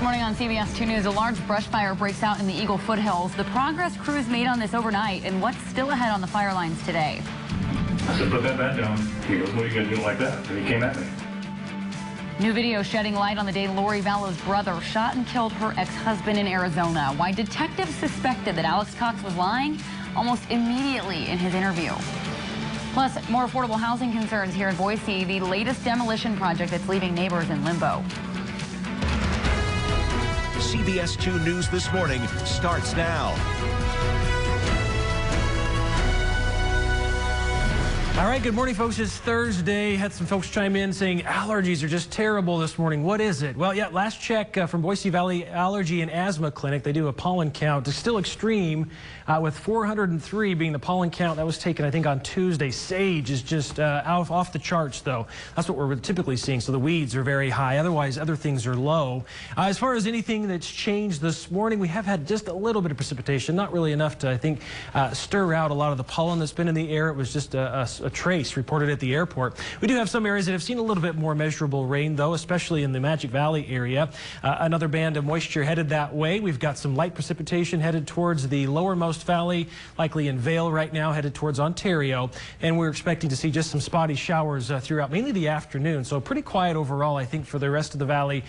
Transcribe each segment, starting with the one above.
Morning on CBS2 News, a large brush fire breaks out in the Eagle foothills. The progress crews made on this overnight and what's still ahead on the fire lines today. I said, put that bat down. He goes, what are you going to do like that? And he came at me. New video shedding light on the day Lori Vallow's brother shot and killed her ex-husband in Arizona. Why detectives suspected that Alex Cox was lying almost immediately in his interview. Plus, more affordable housing concerns here in Boise, the latest demolition project that's leaving neighbors in limbo. CBS2 News This Morning starts now. All right, good morning, folks. It's Thursday. Had some folks chime in saying allergies are just terrible this morning. What is it? Well, yeah, last check from Boise Valley Allergy and Asthma Clinic. They do a pollen count. It's still extreme, with 403 being the pollen count that was taken, I think, on Tuesday. Sage is just off the charts, though. That's what we're typically seeing. So the weeds are very high. Otherwise, other things are low. As far as anything that's changed this morning, we have had just a little bit of precipitation, not really enough to, I think, stir out a lot of the pollen that's been in the air. It was just a trace reported at the airport. We do have some areas that have seen a little bit more measurable rain, though, especially in the Magic Valley area. Another band of moisture headed that way. We've got some light precipitation headed towards the lowermost valley, likely in Vail right now, headed towards Ontario. And we're expecting to see just some spotty showers throughout mainly the afternoon. So pretty quiet overall, I think, for the rest of the valley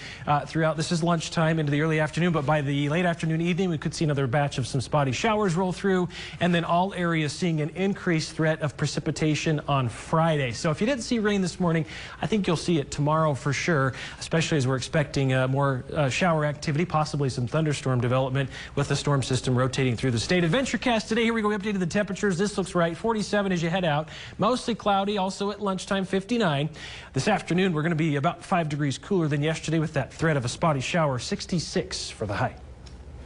throughout. This is lunchtime into the early afternoon, but by the late afternoon, evening, we could see another batch of some spotty showers roll through. And then all areas seeing an increased threat of precipitation on Friday. So if you didn't see rain this morning, I think you'll see it tomorrow for sure, especially as we're expecting more shower activity, possibly some thunderstorm development with the storm system rotating through the state. AdventureCast today, here we go, we updated the temperatures. This looks right, 47 as you head out. Mostly cloudy, also at lunchtime, 59. This afternoon, we're going to be about 5 degrees cooler than yesterday with that threat of a spotty shower, 66 for the high.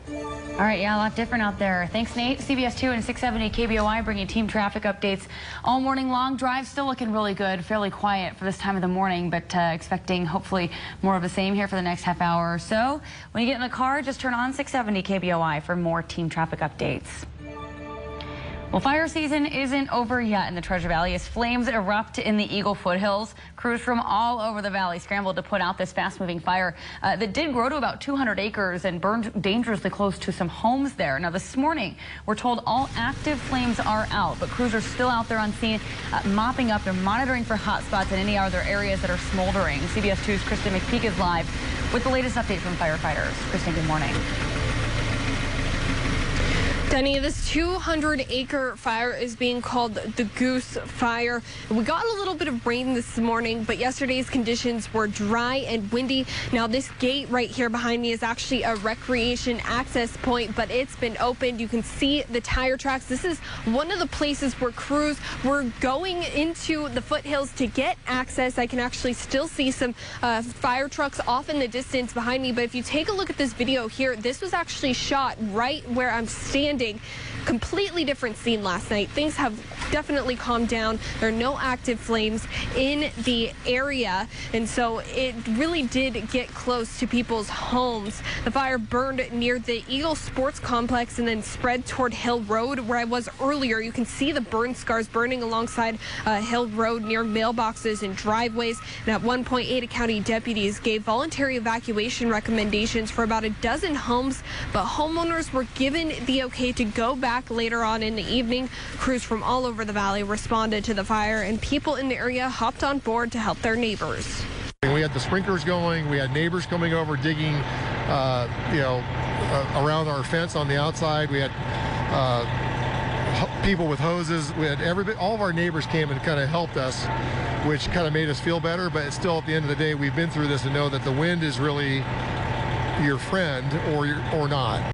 All right, yeah, a lot different out there. Thanks, Nate. CBS2 and 670 KBOI bringing team traffic updates all morning long. Drive still looking really good, fairly quiet for this time of the morning, but expecting hopefully more of the same here for the next half hour or so. When you get in the car, just turn on 670 KBOI for more team traffic updates. Well, fire season isn't over yet in the Treasure Valley as flames erupt in the Eagle foothills. Crews from all over the valley scrambled to put out this fast-moving fire that did grow to about 200 acres and burned dangerously close to some homes there. Now, this morning, we're told all active flames are out, but crews are still out there on scene mopping up. They're monitoring for hot spots and any other areas that are smoldering. CBS 2's Kristen McPeak is live with the latest update from firefighters. Kristen, good morning. Denny, this 200-acre fire is being called the Goose Fire. We got a little bit of rain this morning, but yesterday's conditions were dry and windy. Now, this gate right here behind me is actually a recreation access point, but it's been opened. You can see the tire tracks. This is one of the places where crews were going into the foothills to get access. I can actually still see some fire trucks off in the distance behind me, but if you take a look at this video here, this was actually shot right where I'm standing. Completely different scene last night. Things have definitely calmed down. There are no active flames in the area, and so it really did get close to people's homes. The fire burned near the Eagle Sports Complex and then spread toward Hill Road, where I was earlier. You can see the burn scars burning alongside Hill Road near mailboxes and driveways. And at one point, Ada County deputies gave voluntary evacuation recommendations for about a dozen homes, but homeowners were given the okay to go back later on in the evening. Crews from all over the valley responded to the fire, and people in the area hopped on board to help their neighbors. We had the sprinklers going. We had neighbors coming over digging, around our fence on the outside. We had people with hoses. We had all of our neighbors came and kind of helped us, which kind of made us feel better. But still, at the end of the day, we've been through this and know that the wind is really your friend or not.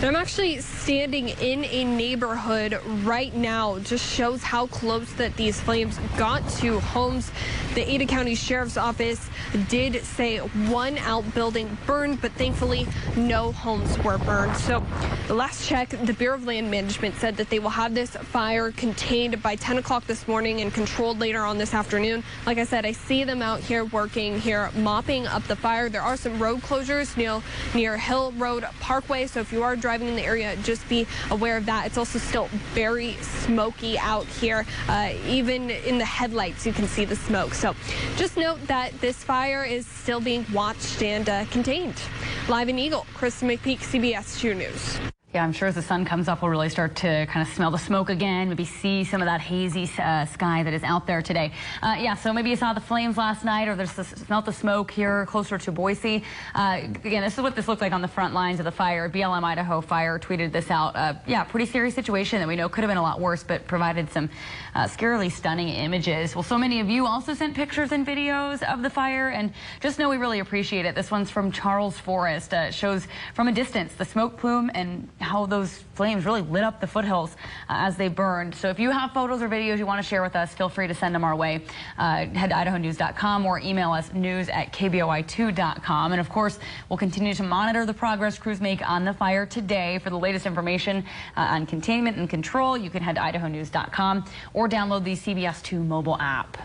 And I'm actually standing in a neighborhood right now. Just shows how close that these flames got to homes. The Ada County Sheriff's Office did say one outbuilding burned, but thankfully no homes were burned. So the last check, the Bureau of Land Management said that they will have this fire contained by 10 o'clock this morning and controlled later on this afternoon. Like I said, I see them out here working mopping up the fire. There are some road closures near Hill Road Parkway. So if you are driving driving in the area, just be aware of that. It's also still very smoky out here. Even in the headlights, you can see the smoke. So just note that this fire is still being watched and contained. Live in Eagle, Kristen McPeak, CBS 2 News. Yeah, I'm sure as the sun comes up, we'll really start to kind of smell the smoke again, maybe see some of that hazy sky that is out there today. Yeah, so maybe you saw the flames last night or smelled the smoke here closer to Boise. Again, this is what this looked like on the front lines of the fire. BLM Idaho Fire tweeted this out. Yeah, pretty scary situation that we know could have been a lot worse, but provided some scarily stunning images. Well, so many of you also sent pictures and videos of the fire, and just know we really appreciate it. This one's from Charles Forest. Shows from a distance the smoke plume and how those flames really lit up the foothills as they burned. So if you have photos or videos you want to share with us, feel free to send them our way. Head to idahonews.com or email us news@kboi2.com. And of course, we'll continue to monitor the progress crews make on the fire today. For the latest information on containment and control, you can head to idahonews.com or download the CBS2 mobile app.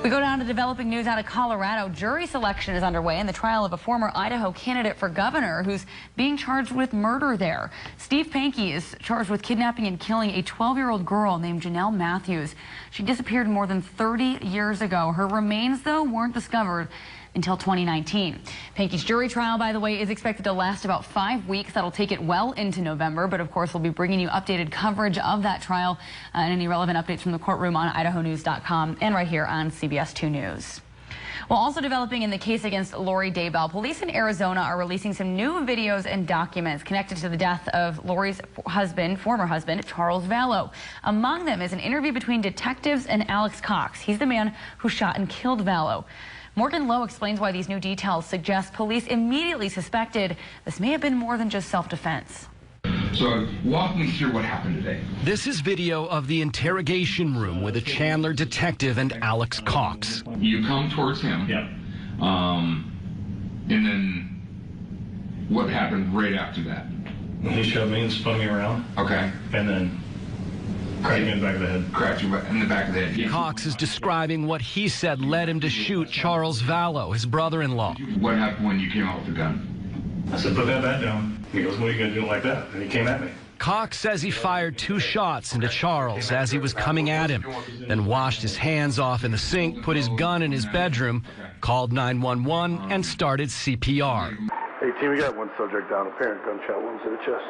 We go down to developing news out of Colorado. Jury selection is underway in the trial of a former Idaho candidate for governor who's being charged with murder there. Steve Pankey is charged with kidnapping and killing a 12-year-old girl named Janelle Matthews. She disappeared more than 30 years ago. Her remains, though, weren't discovered until 2019. Pankey's jury trial, by the way, is expected to last about 5 weeks. That'll take it well into November, but of course we'll be bringing you updated coverage of that trial and any relevant updates from the courtroom on idahonews.com and right here on CBS 2 News. Well, also developing in the case against Lori Daybell, police in Arizona are releasing some new videos and documents connected to the death of Lori's former husband, Charles Vallow. Among them is an interview between detectives and Alex Cox. He's the man who shot and killed Vallow. Morgan Lowe explains why these new details suggest police immediately suspected this may have been more than just self-defense. So walk me through what happened today. This is video of the interrogation room with a Chandler detective and Alex Cox. You come towards him. Yeah. And then what happened right after that? He shoved me and spun me around. Okay. And then cracked me in the back of the head. Cracked you in the back of the head. Yeah. Cox is describing what he said led him to shoot Charles Vallow, his brother-in-law. What happened when you came out with the gun? I said, put that bat down. He goes, what are you going to do it like that? And he came at me. Cox says he fired 2 shots into Charles as he was coming at him, then washed his hands off in the sink, put his gun in his bedroom, called 911, and started CPR. Hey, team, we got one subject down, apparent gunshot wounds to the chest.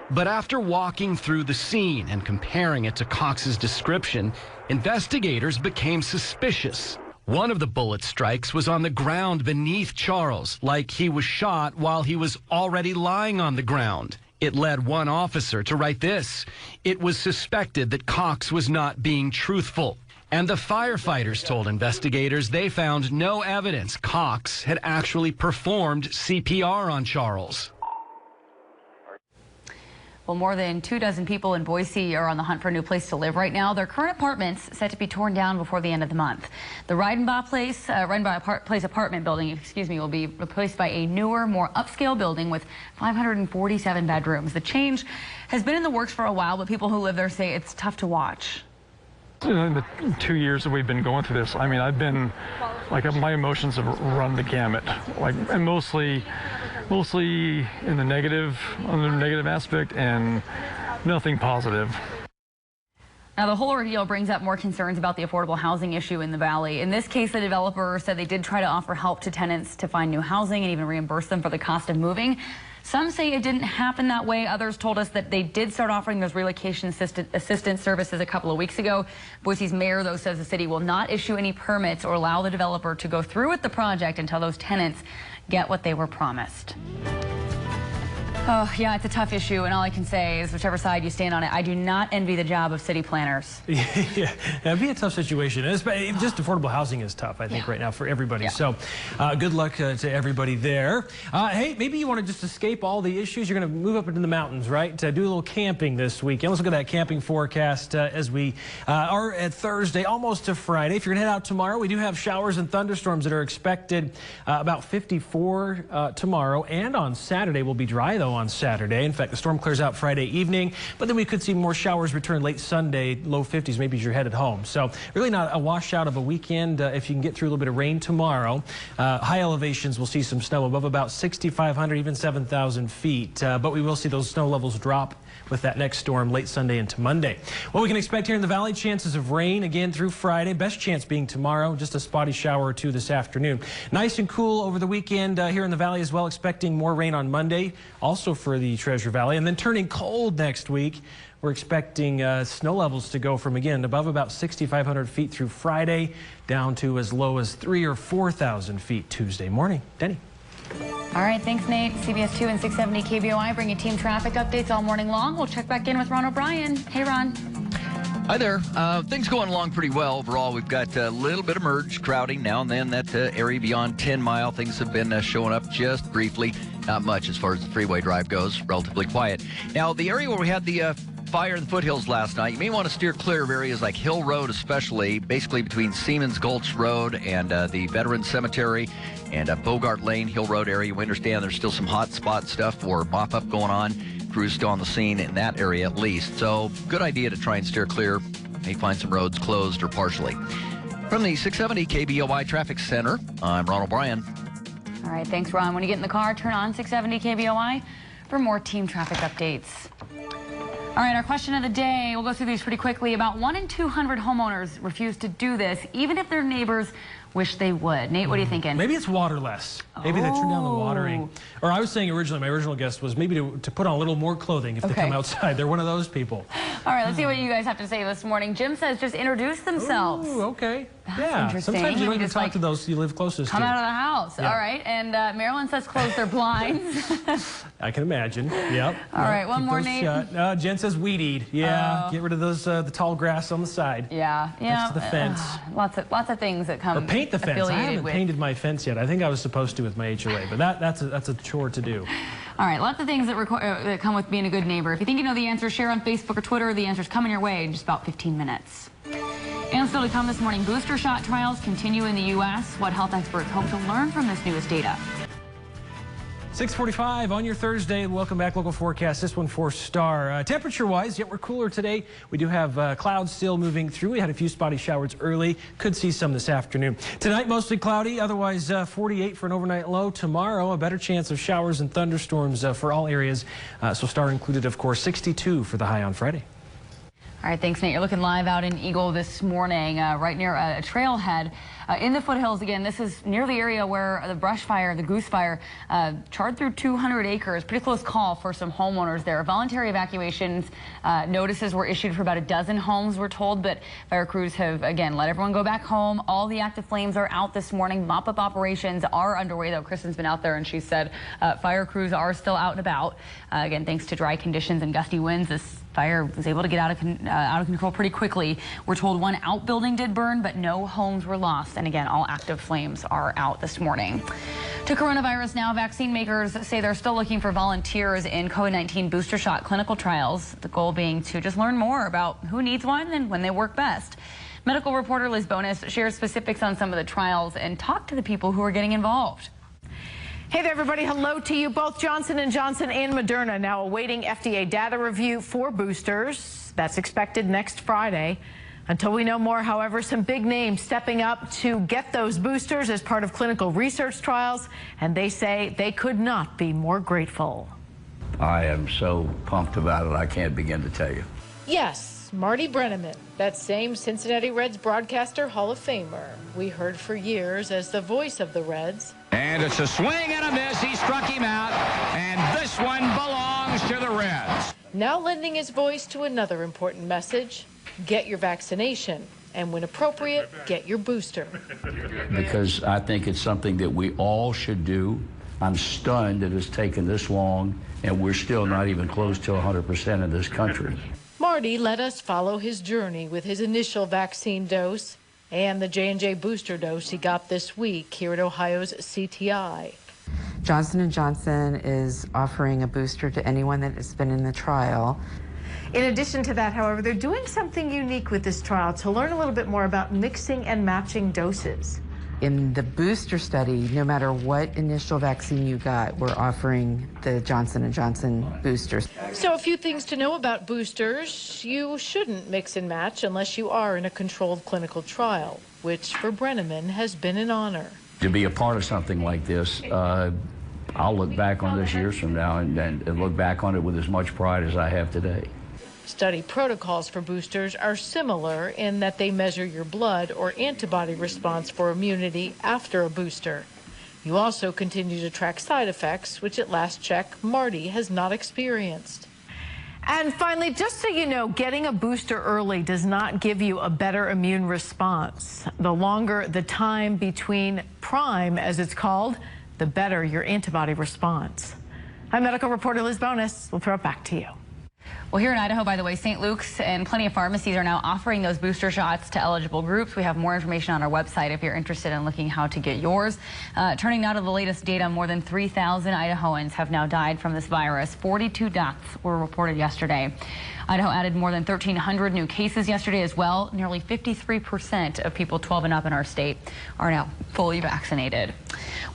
But after walking through the scene and comparing it to Cox's description, investigators became suspicious. One of the bullet strikes was on the ground beneath Charles, like he was shot while he was already lying on the ground. It led one officer to write this: it was suspected that Cox was not being truthful. And the firefighters told investigators they found no evidence Cox had actually performed CPR on Charles. Well, more than 24 people in Boise are on the hunt for a new place to live right now. Their current apartments set to be torn down before the end of the month. The Reidenbaugh Place apartment building, will be replaced by a newer, more upscale building with 547 bedrooms. The change has been in the works for a while, but people who live there say it's tough to watch. In the 2 years that we've been going through this, I mean, I've been, like, my emotions have run the gamut, like, and mostly in the negative, on the negative aspect, and nothing positive. Now, the whole ordeal brings up more concerns about the affordable housing issue in the valley. In this case, the developer said they did try to offer help to tenants to find new housing and even reimburse them for the cost of moving. Some say it didn't happen that way. Others told us that they did start offering those relocation assistance services a couple of weeks ago. Boise's mayor, though, says the city will not issue any permits or allow the developer to go through with the project until those tenants get what they were promised. Oh, yeah, it's a tough issue, and all I can say is whichever side you stand on it, I do not envy the job of city planners. Yeah, it'd be a tough situation. Just affordable housing is tough, I think, right now for everybody. Yeah. So good luck to everybody there. Hey, maybe you want to just escape all the issues. You're going to move up into the mountains, right? Do a little camping this weekend. Let's look at that camping forecast as we are at Thursday, almost to Friday. If you're going to head out tomorrow, we do have showers and thunderstorms that are expected about 54 tomorrow, and on Saturday will be dry, though. snow on Saturday. In fact, the storm clears out Friday evening, but then we could see more showers return late Sunday, low 50s, maybe as you're headed home. So really not a washout of a weekend if you can get through a little bit of rain tomorrow. High elevations will see some snow above about 6,500, even 7,000 feet, but we will see those snow levels drop with that next storm late Sunday into Monday. What we can expect here in the valley, chances of rain again through Friday. Best chance being tomorrow, just a spotty shower or two this afternoon. Nice and cool over the weekend here in the valley as well, expecting more rain on Monday, also for the Treasure Valley, and then turning cold next week. We're expecting snow levels to go from, again, above about 6,500 feet through Friday down to as low as 3,000 or 4,000 feet Tuesday morning. Denny. All right, thanks, Nate. CBS 2 and 670 KBOI bring you team traffic updates all morning long. We'll check back in with Ron O'Brien. Hey, Ron. Hi there. Things going along pretty well overall. We've got a little bit of merge crowding now and then. That area beyond 10 Mile, things have been showing up just briefly. Not much as far as the freeway drive goes. Relatively quiet. Now, the area where we had the fire in the foothills last night, you may want to steer clear of areas like Hill Road, especially, basically between Siemens Gulch Road and the Veterans Cemetery and Bogart Lane, Hill Road area. We understand there's still some hot spot stuff or mop-up going on. Crews still on the scene in that area at least. So good idea to try and steer clear. May find some roads closed or partially. From the 670 KBOI Traffic Center, I'm Ron O'Brien. All right, thanks, Ron. When you get in the car, turn on 670 KBOI for more team traffic updates. All right, our question of the day, we'll go through these pretty quickly. About 1 in 200 homeowners refuse to do this, even if their neighbors wish they would. Nate, what are you thinking? Maybe it's waterless. Maybe they turn down the watering. Or I was saying originally, my original guess was maybe to put on a little more clothing if they come outside. They're one of those people. All right, let's see what you guys have to say this morning. Jim says just introduce themselves. Ooh, okay. That's interesting. Sometimes you don't even just talk to those you live closest to. Come out of the house. Yeah. All right. And Marilyn says close their blinds. I can imagine. Yep. All right. One more, Nate. Jen says weed eat. Yeah. Get rid of those the tall grass on the side. Yeah. Next to the fence. Lots of things that come. Or paint the fence. I haven't painted my fence yet. I think I was supposed to with my HOA, but that's a chore to do. All right. Lots of things that come with being a good neighbor. If you think you know the answer, share on Facebook or Twitter. The answer's coming your way in just about 15 minutes. And still to come this morning, booster shot trials continue in the U.S. What health experts hope to learn from this newest data. 6:45 on your Thursday. Welcome back. Local forecast. This one 4-star. Temperature-wise, yet we're cooler today. We do have clouds still moving through. We had a few spotty showers early. Could see some this afternoon. Tonight, mostly cloudy. Otherwise, 48 for an overnight low. Tomorrow, a better chance of showers and thunderstorms for all areas. So star included, of course, 62 for the high on Friday. All right, thanks, Nate. You're looking live out in Eagle this morning, right near a trailhead in the foothills. Again, this is near the area where the brush fire, the goose fire, charred through 200 acres. Pretty close call for some homeowners there. Voluntary evacuations notices were issued for about a dozen homes, we're told, but fire crews have, again, let everyone go back home. All the active flames are out this morning. Mop-up operations are underway, though. Kristen's been out there, and she said fire crews are still out and about. Again, thanks to dry conditions and gusty winds, this fire was able to get out of control pretty quickly. We're told one outbuilding did burn, but no homes were lost. And again, all active flames are out this morning. To coronavirus now, vaccine makers say they're still looking for volunteers in COVID-19 booster shot clinical trials. The goal being to just learn more about who needs one and when they work best. Medical reporter Liz Bonus shares specifics on some of the trials and talked to the people who are getting involved. Hey there, everybody. Hello to you. Both Johnson & Johnson and Moderna now awaiting FDA data review for boosters. That's expected next Friday. Until we know more, however, some big names stepping up to get those boosters as part of clinical research trials, and they say they could not be more grateful. I am so pumped about it, I can't begin to tell you. Yes, Marty Brennaman, that same Cincinnati Reds broadcaster Hall of Famer we heard for years as the voice of the Reds. And it's a swing and a miss. He struck him out, and this one belongs to the Reds. Now lending his voice to another important message: get your vaccination, and when appropriate, get your booster. Because I think it's something that we all should do. I'm stunned that it's taken this long, and we're still not even close to 100% in this country. Marty let us follow his journey with his initial vaccine dose and the J&J booster dose he got this week here at Ohio's CTI. Johnson & Johnson is offering a booster to anyone that has been in the trial. In addition to that, however, they're doing something unique with this trial to learn a little bit more about mixing and matching doses. in the booster study, no matter what initial vaccine you got, we're offering the Johnson & Johnson boosters. So a few things to know about boosters. You shouldn't mix and match unless you are in a controlled clinical trial, which for Brenneman has been an honor. To be a part of something like this, I'll look back on this years from now and look back on it with as much pride as I have today. Study protocols for boosters are similar in that they measure your blood or antibody response for immunity after a booster. You also continue to track side effects, which at last check, Marty has not experienced. And finally, just so you know, getting a booster early does not give you a better immune response. The longer the time between prime, as it's called, the better your antibody response. I'm medical reporter Liz Bonus. We'll throw it back to you. Well, here in Idaho, by the way, St. Luke's and plenty of pharmacies are now offering those booster shots to eligible groups. We have more information on our website if you're interested in looking how to get yours. Turning now to the latest data, more than 3,000 Idahoans have now died from this virus. 42 deaths were reported yesterday. Idaho added more than 1,300 new cases yesterday as well. Nearly 53% of people 12 and up in our state are now fully vaccinated.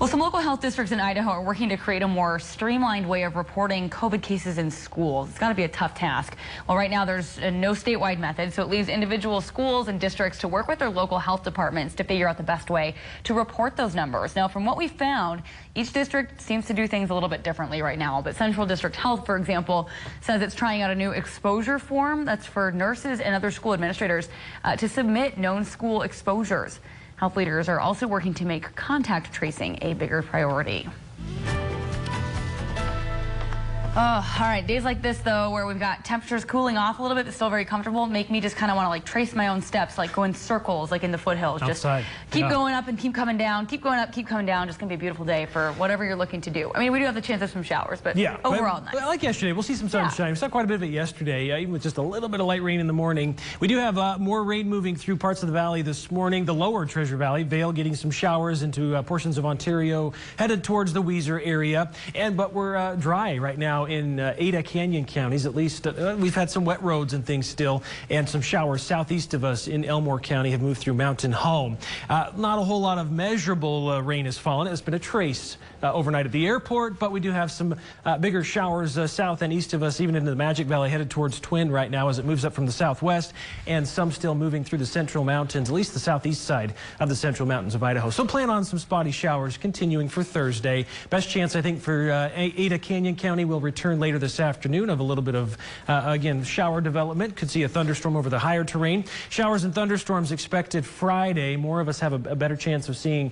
Well, some local health districts in Idaho are working to create a more streamlined way of reporting COVID cases in schools. It's got to be a tough task. Well, right now there's no statewide method, so it leaves individual schools and districts to work with their local health departments to figure out the best way to report those numbers. Now, from what we found, each district seems to do things a little bit differently right now. But Central District Health, for example, says it's trying out a new exposure form that's for nurses and other school administrators to submit known school exposures. Health leaders are also working to make contact tracing a bigger priority. Oh, all right. Days like this, though, where we've got temperatures cooling off a little bit, but still very comfortable, make me just kind of want to like trace my own steps, like go in circles, like in the foothills. Outside. Just keep going up and keep coming down, keep going up, keep coming down. Just going to be a beautiful day for whatever you're looking to do. I mean, we do have the chance of some showers, but yeah, overall nice. Like yesterday, we'll see some sunshine. We saw quite a bit of it yesterday, even with just a little bit of light rain in the morning. We do have more rain moving through parts of the valley this morning. The lower Treasure Valley, Vail getting some showers into portions of Ontario, headed towards the Weiser area. But we're dry right now in Ada Canyon counties. At least we've had some wet roads and things still, and some showers southeast of us in Elmore County have moved through Mountain Home. Not a whole lot of measurable rain has fallen. It's been a trace overnight at the airport, but we do have some bigger showers south and east of us, even into the Magic Valley, headed towards Twin right now as it moves up from the southwest, and some still moving through the central mountains, at least the southeast side of the central mountains of Idaho. So plan on some spotty showers continuing for Thursday. Best chance, I think, for Ada Canyon County will return later this afternoon of a little bit of, again, shower development. Could see a thunderstorm over the higher terrain. Showers and thunderstorms expected Friday. More of us have a better chance of seeing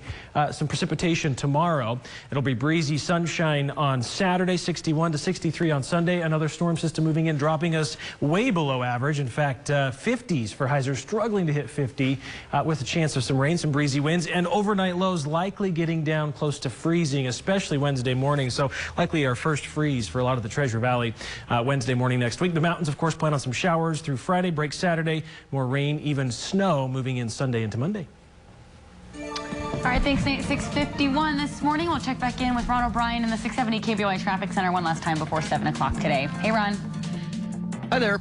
some precipitation tomorrow. It'll be breezy sunshine on Saturday, 61 to 63 on Sunday. Another storm system moving in, dropping us way below average. In fact, 50s for Heiser, struggling to hit 50 with a chance of some rain, some breezy winds, and overnight lows likely getting down close to freezing, especially Wednesday morning. So likely our first freeze for a lot of the Treasure Valley Wednesday morning next week. The mountains, of course, plan on some showers through Friday, break Saturday, more rain, even snow moving in Sunday into Monday. All right, thanks, Nate. 6:51 this morning. We'll check back in with Ron O'Brien in the 670 KBOI Traffic Center one last time before 7 o'clock today. Hey, Ron. Hi there.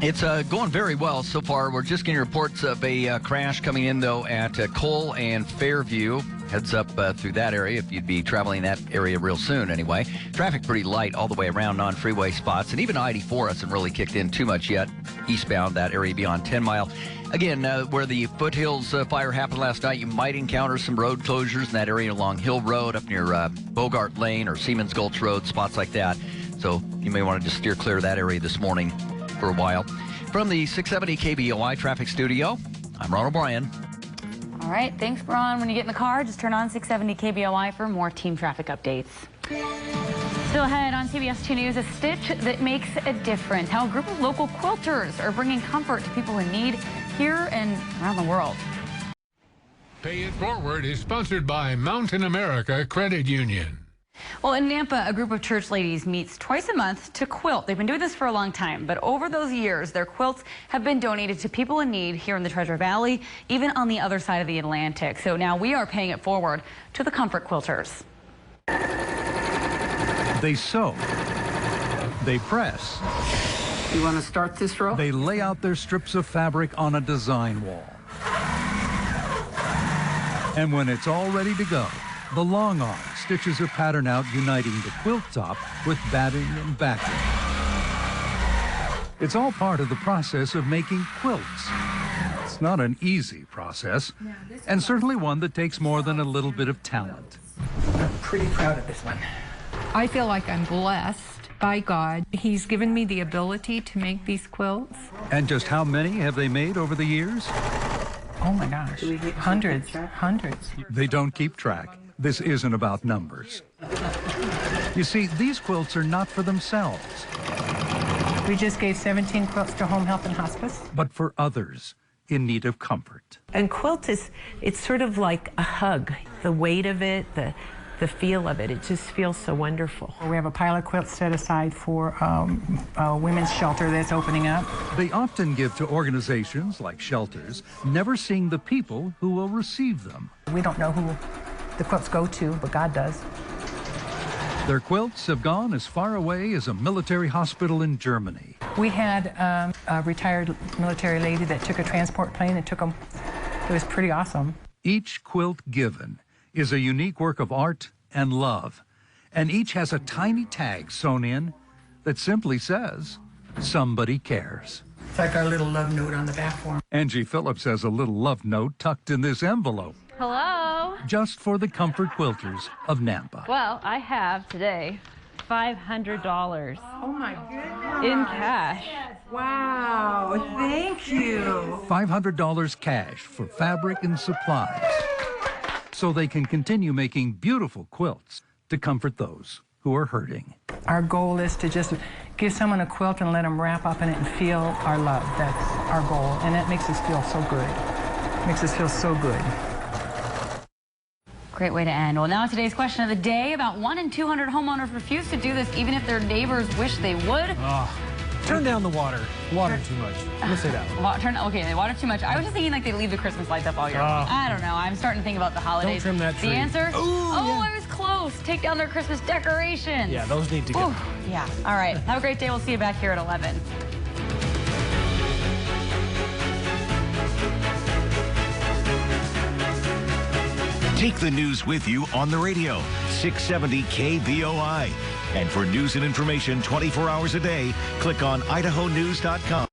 It's going very well so far. We're just getting reports of a crash coming in, though, at Cole and Fairview. Heads up through that area if you'd be traveling that area real soon anyway. Traffic pretty light all the way around non-freeway spots. And even I-84 hasn't really kicked in too much yet. Eastbound, that area beyond 10 Mile. Again, where the Foothills fire happened last night, you might encounter some road closures in that area along Hill Road, up near Bogart Lane or Siemens Gulch Road, spots like that. So you may want to just steer clear of that area this morning for a while. From the 670 KBOI Traffic Studio, I'm Ron O'Brien. All right, thanks, Ron. When you get in the car, just turn on 670 KBOI for more team traffic updates. Still ahead on CBS2 News, a stitch that makes a difference. How a group of local quilters are bringing comfort to people in need here and around the world. Pay It Forward is sponsored by Mountain America Credit Union. Well, in Nampa, a group of church ladies meets twice a month to quilt. They've been doing this for a long time, but over those years, their quilts have been donated to people in need here in the Treasure Valley, even on the other side of the Atlantic. So now we are paying it forward to the comfort quilters. They sew. They press. You want to start this row? They lay out their strips of fabric on a design wall. And when it's all ready to go, the long arm stitches a pattern out uniting the quilt top with batting and backing. It's all part of the process of making quilts. It's not an easy process, and certainly one that takes more than a little bit of talent. I'm pretty proud of this one. I feel like I'm blessed by God. He's given me the ability to make these quilts. And just how many have they made over the years? Oh my gosh, hundreds. They don't keep track. This isn't about numbers. You see, these quilts are not for themselves, We just gave 17 quilts to Home Health and Hospice. but for others in need of comfort. And quilt it's sort of like a hug. The weight of it, the feel of it just feels so wonderful. We have a pile of quilts set aside for a women's shelter that's opening up. They often give to organizations like shelters, never seeing the people who will receive them. We don't know who the quilts go to, but God does. Their quilts have gone as far away as a military hospital in Germany. We had a retired military lady that took a transport plane and took them. It was pretty awesome. Each quilt given is a unique work of art and love, and each has a tiny tag sewn in that simply says, somebody cares. It's like our little love note on the back form. Angie Phillips has a little love note tucked in this envelope. Hello. Just for the comfort quilters of Nampa. Well, I have today $500. Oh my goodness. In cash. Wow, thank you. $500 cash for fabric and supplies, so they can continue making beautiful quilts to comfort those who are hurting. Our goal is to just give someone a quilt and let them wrap up in it and feel our love. That's our goal, and that makes us feel so good. Makes us feel so good. Great way to end. Well, now today's question of the day. About 1 in 200 homeowners refuse to do this even if their neighbors wish they would. Turn down the water. Water too much. Let's say that one. Okay, they water too much. I was just thinking like they leave the Christmas lights up all year long. I don't know. I'm starting to think about the holidays. Don't trim that tree. The answer? Ooh, yeah. I was close. Take down their Christmas decorations. Yeah, those need to go. Yeah. All right. Have a great day. We'll see you back here at 11. Take the news with you on the radio, 670 KBOI. And for news and information 24 hours a day, click on idahonews.com.